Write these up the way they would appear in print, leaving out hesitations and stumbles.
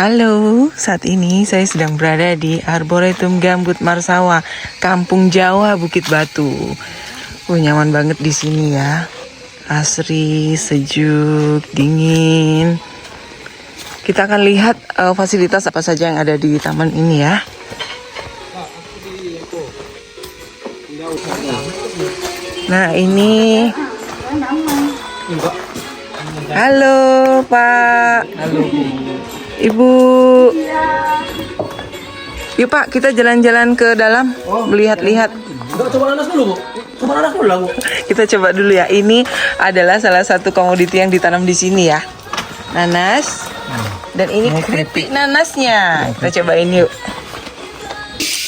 Halo, saat ini saya sedang berada di Arboretum Gambut Marsawa, Kampung Jawa, Bukit Batu. Nyaman banget di sini ya. Asri, sejuk, dingin. Kita akan lihat fasilitas apa saja yang ada di taman ini ya. Nah, ini. Halo, Pak. Halo. Ibu. Yuk Pak, kita jalan-jalan ke dalam, melihat-lihat. Coba nanas dulu, Bu. Coba nanas dulu lah, Bu. Kita coba dulu ya. Ini adalah salah satu komoditi yang ditanam di sini ya. Nanas. Dan ini keripik nanasnya. Kita cobain yuk.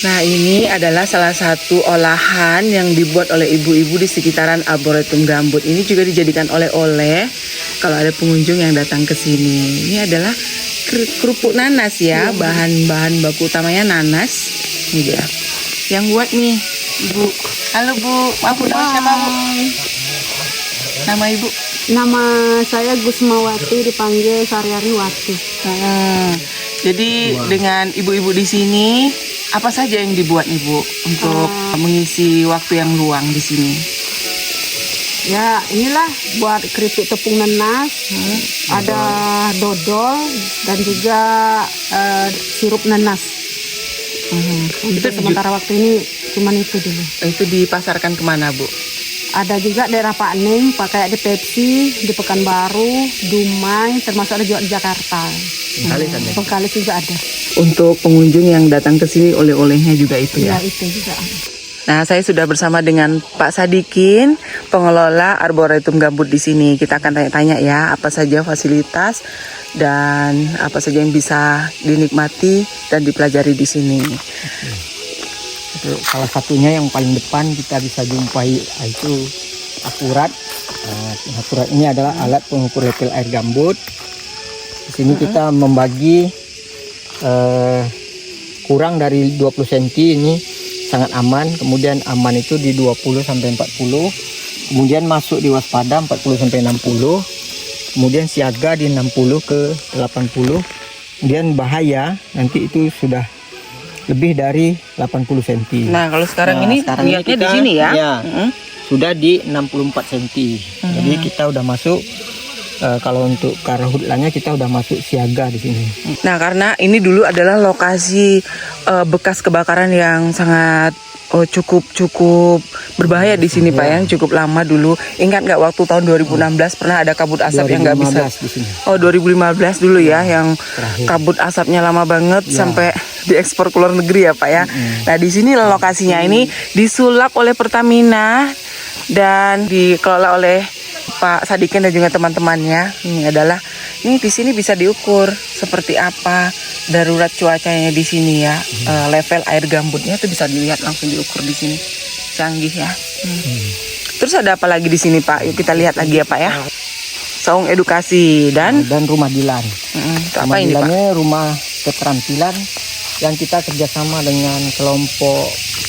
Nah, ini adalah salah satu olahan yang dibuat oleh ibu-ibu di sekitaran Arboretum Gambut. Ini juga dijadikan oleh-oleh kalau ada pengunjung yang datang ke sini. Ini adalah kerupuk nanas ya, bahan-bahan baku utamanya nanas. Ini dia. Yang buat nih, Ibu. Halo Bu, maaf nama siapa Bu? Nama Ibu? Nama saya Gusmawati, dipanggil sehari-hari Wati. Jadi dengan ibu-ibu di sini, apa saja yang dibuat nih Bu untuk mengisi waktu yang luang di sini? Ya inilah buat keripik tepung nanas, ada dodol dan juga sirup nanas. Untuk sementara waktu ini cuman itu dulu. Itu dipasarkan kemana Bu? Ada juga daerah Pak Neng, pakai di Pepsi, di Pekanbaru, Dumai, termasuk ada juga di Jakarta. Bengkalis juga ada. Untuk pengunjung yang datang ke sini, oleh-olehnya juga itu ya? Ya itu juga ada. Nah, saya sudah bersama dengan Pak Sadikin, pengelola Arboretum Gambut di sini. Kita akan tanya-tanya ya, apa saja fasilitas dan apa saja yang bisa dinikmati dan dipelajari di sini. Salah satunya yang paling depan kita bisa jumpai itu akurat. Akurat ini adalah alat pengukur level air gambut. Di sini kita membagi kurang dari 20 cm ini sangat aman. Kemudian aman itu di 20 sampai 40. Kemudian masuk di waspada 40 sampai 60. Kemudian siaga di 60 ke 80. Kemudian bahaya nanti itu sudah lebih dari 80 cm. Nah, kalau sekarang ini lihatnya di sini ya. Ya, sudah di 64 cm. Jadi kita udah masuk kalau untuk karhutlanya kita udah masuk siaga di sini. Nah, karena ini dulu adalah lokasi bekas kebakaran yang sangat cukup berbahaya di sini Pak, yang cukup lama dulu. Ingat nggak waktu tahun 2016 pernah ada kabut asap yang nggak bisa? Di sini. Oh, 2015 dulu ya, yang Terakhir. kabut asapnya lama banget sampai diekspor ke luar negeri ya Pak ya. Nah, di sini lokasinya ini disulap oleh Pertamina dan dikelola oleh Pak Sadikin dan juga teman-temannya. Ini di sini bisa diukur seperti apa darurat cuacanya di sini ya. Level air gambutnya itu bisa dilihat langsung diukur di sini. Canggih ya. Terus ada apa lagi di sini Pak? Yuk kita lihat lagi ya Pak ya. Saung edukasi dan Rumah Dilan. itu apa ini Pak? Dilannya rumah keterampilan yang kita kerjasama dengan kelompok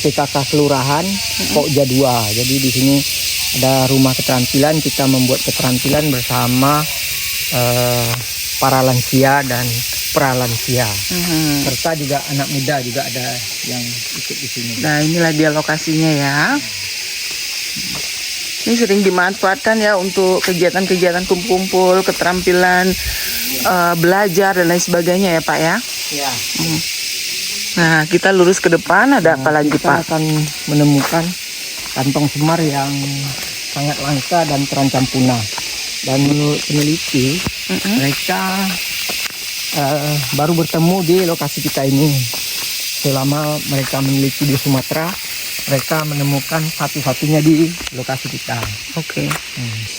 PKK Kelurahan Pokja 2. Jadi di sini ada rumah keterampilan, kita membuat keterampilan bersama para lansia dan pralansia. Serta juga anak muda juga ada yang ikut di sini. Nah, inilah dia lokasinya ya. Ini sering dimanfaatkan ya untuk kegiatan-kegiatan kumpul-kumpul, keterampilan, belajar dan lain sebagainya ya Pak ya. Ya. Nah, kita lurus ke depan, ada apa lagi Kita Pak? akan menemukan kantong semar yang sangat langka dan terancam punah. Dan menurut peneliti, mereka baru bertemu di lokasi kita ini. Selama mereka meneliti di Sumatera, mereka menemukan satu-satunya di lokasi kita. Oke.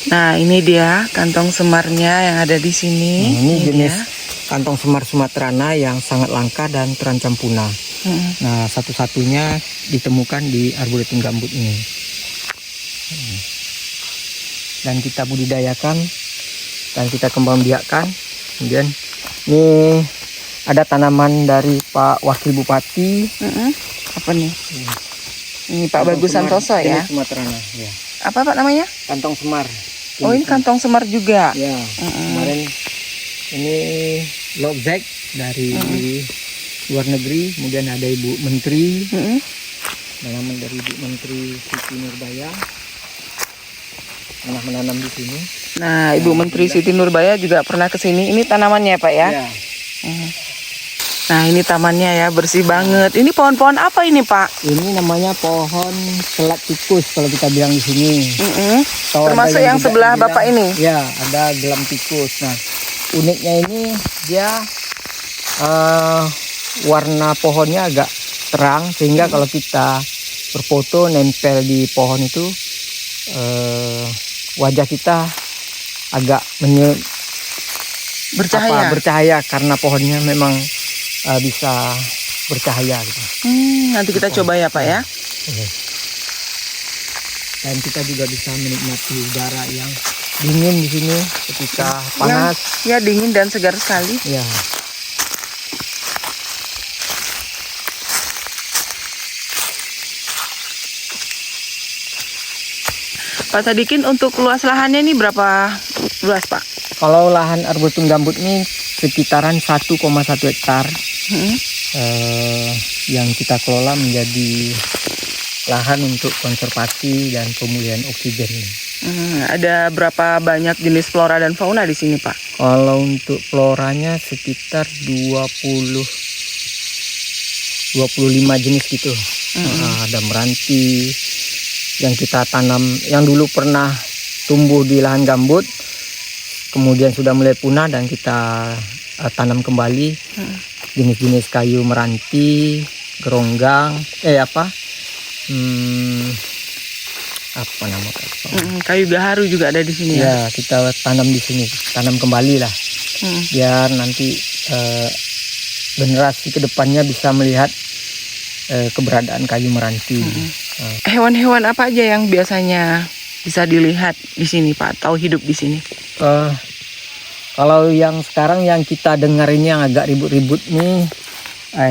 Nah, ini dia kantong semarnya yang ada di sini. Ini jenis kantong semar sumaterana yang sangat langka dan terancam punah. Nah, satu-satunya ditemukan di Arboretum Gambut ini. Dan kita budidayakan dan kita kembang biakkan. Kemudian ini ada tanaman dari Pak Wakil Bupati. Apa nih? Ini Pak Bagus Santoso ya. Sumaterana, ya. Apa Pak namanya? Kantong semar. Oh, ini kantong semar juga. Ya. Kemarin ini lobzek dari luar negeri. Kemudian ada Ibu Menteri, tanaman dari Ibu Menteri Siti Nurbaya pernah menanam di sini. Nah, Ibu Menteri Siti Nurbaya juga pernah ke sini. Ini tanamannya Pak ya? Ya, Nah, ini tamannya ya, bersih banget. Ini pohon-pohon apa ini Pak? ini namanya pohon selat tikus kalau kita bilang di sini. Atau Termasuk ada yang juga sebelah bilang- Bapak ini? Ya, ada gelam tikus. Nah, uniknya ini dia warna pohonnya agak terang sehingga kalau kita berfoto nempel di pohon itu wajah kita agak Bercahaya. bercahaya karena pohonnya memang bisa bercahaya gitu. Nanti kita coba ya Pak ya. Dan kita juga bisa menikmati udara yang dingin di sini ketika panas. Ya, dingin dan segar sekali. Ya. Pak Sadikin, untuk luas lahannya ini berapa luas Pak? Kalau lahan arboretum gambut ini sekitaran 1,1 hektar yang kita kelola menjadi lahan untuk konservasi dan pemulihan oksigen. Ada berapa banyak jenis flora dan fauna di sini Pak? Kalau untuk floranya sekitar 25 jenis gitu. Ada meranti yang kita tanam, yang dulu pernah tumbuh di lahan gambut, kemudian sudah mulai punah dan kita tanam kembali. Jenis-jenis kayu meranti, geronggang, apa nama Kayu gaharu juga ada di sini ya? ya, kita tanam di sini, tanam kembali lah, biar nanti generasi kedepannya bisa melihat keberadaan kayu meranti. Hewan-hewan apa aja yang biasanya bisa dilihat di sini Pak, atau hidup di sini? Kalau yang sekarang yang kita dengar ini yang agak ribut-ribut nih,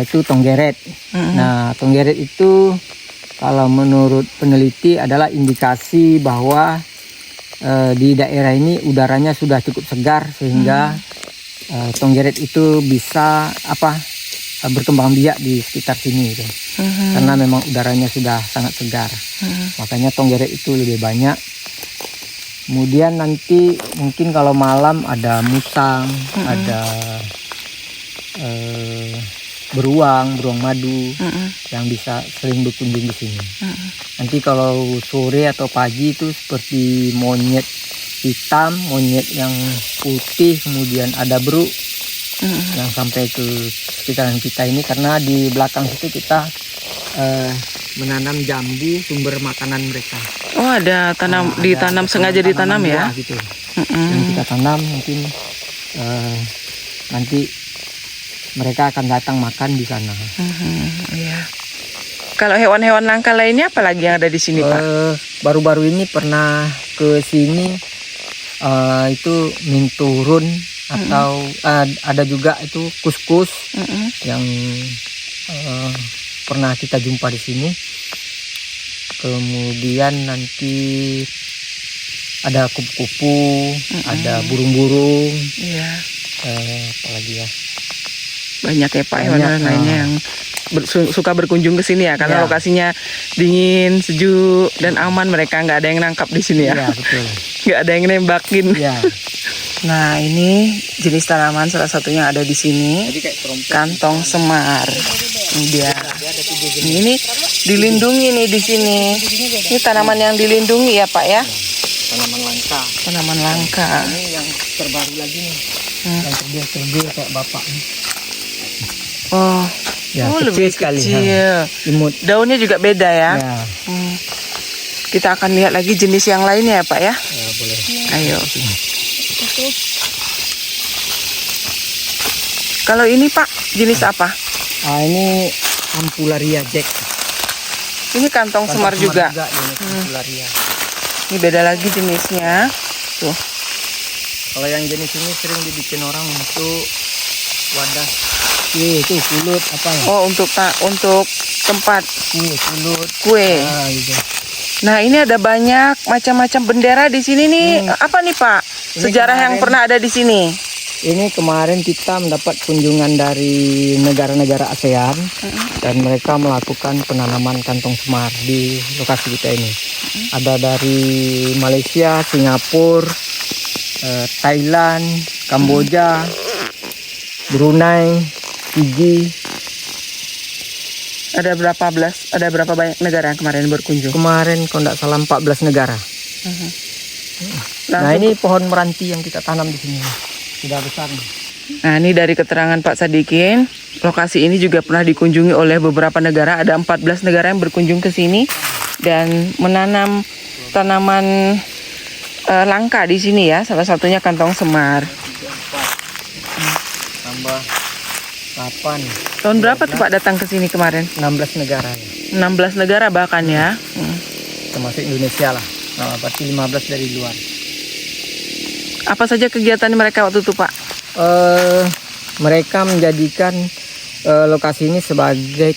itu tonggeret. Nah, tonggeret itu kalau menurut peneliti adalah indikasi bahwa di daerah ini udaranya sudah cukup segar sehingga tonggeret itu bisa berkembang biak di sekitar sini gitu. Karena memang udaranya sudah sangat segar. Makanya tonggeret itu lebih banyak. Kemudian nanti mungkin kalau malam ada musang, ada beruang madu yang bisa sering berkunjung di sini. Nanti kalau sore atau pagi itu seperti monyet hitam, monyet yang putih, kemudian ada beruk yang sampai ke sekitaran kita ini, karena di belakang situ kita menanam jambu, sumber makanan mereka. Oh, ada ditanam, sengaja ditanam ya? Buah gitu. Yang kita tanam mungkin nanti mereka akan datang makan di sana. Iya. Kalau hewan-hewan langka lainnya apa lagi yang ada di sini Pak? Baru-baru ini pernah ke sini itu minturun atau ada juga itu kuskus yang pernah kita jumpa di sini. Kemudian nanti ada kupu-kupu, ada burung-burung. Iya. Apalagi ya? Banyak ya Pak hewan-hewan lainnya yang suka berkunjung ke sini ya, karena Ya. lokasinya dingin, sejuk dan aman. Mereka nggak ada yang nangkap di sini ya. Iya, betul. Nggak ada yang nembakin. Ya. Nah, ini jenis tanaman salah satunya ada di sini. Jadi kayak trompet. Kantong semar. Ini dia. Ini dilindungi nih di sini. Ini tanaman yang dilindungi ya Pak ya? Tanaman langka. Tanaman langka. Ini yang terbaru lagi nih. Yang terbiasa kayak bapak nih. Oh, Ya, oh kecil lebih sekali, kecil. Imut. Daunnya juga beda ya. Ya, Kita akan lihat lagi jenis yang lainnya ya Pak ya. boleh. Ayo. Kalau ini Pak, jenis apa? Ini Ampularia Jack. Ini kantong semar juga. Jenis Ampularia. Ini beda lagi jenisnya. Tuh. Kalau yang jenis ini sering dibikin orang untuk wadah kue, itu pulut apa ya? Oh, untuk tempat Pulut. kue. Gitu. Nah, ini ada banyak macam-macam bendera di sini nih. Apa nih Pak? Ini Sejarah yang kemarin- pernah ada di sini. Ini kemarin kita mendapat kunjungan dari negara-negara ASEAN dan mereka melakukan penanaman kantong semar di lokasi kita ini. Ada dari Malaysia, Singapura, Thailand, Kamboja, Brunei, Fiji. Ada berapa banyak negara yang kemarin berkunjung? Kemarin kalau tidak salah 14 negara. Nah, Langsung ini pohon meranti yang kita tanam di sini. Sudah besar nih. Nah, ini dari keterangan Pak Sadikin, lokasi ini juga pernah dikunjungi oleh beberapa negara. Ada 14 negara yang berkunjung ke sini dan menanam tanaman langka di sini ya. Salah satunya kantong semar. Tambah 8, Tahun berapa tuh Pak datang ke sini kemarin? 16 negara. 16 negara bahkan ya. Termasuk Indonesia lah. Nah, berarti 15 dari luar. Apa saja kegiatan mereka waktu itu Pak? Mereka menjadikan lokasi ini sebagai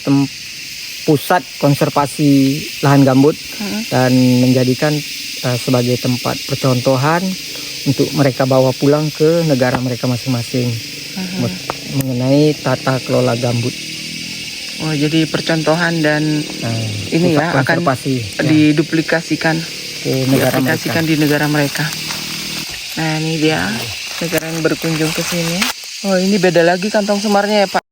pusat konservasi lahan gambut dan menjadikan sebagai tempat percontohan untuk mereka bawa pulang ke negara mereka masing-masing mengenai tata kelola gambut. Oh, jadi percontohan dan ini pusat ya akan konservasi diduplikasikan, ke negara diaplikasikan di negara mereka. Nah, ini dia negara yang berkunjung ke sini. Oh, ini beda lagi kantong semarnya ya Pak.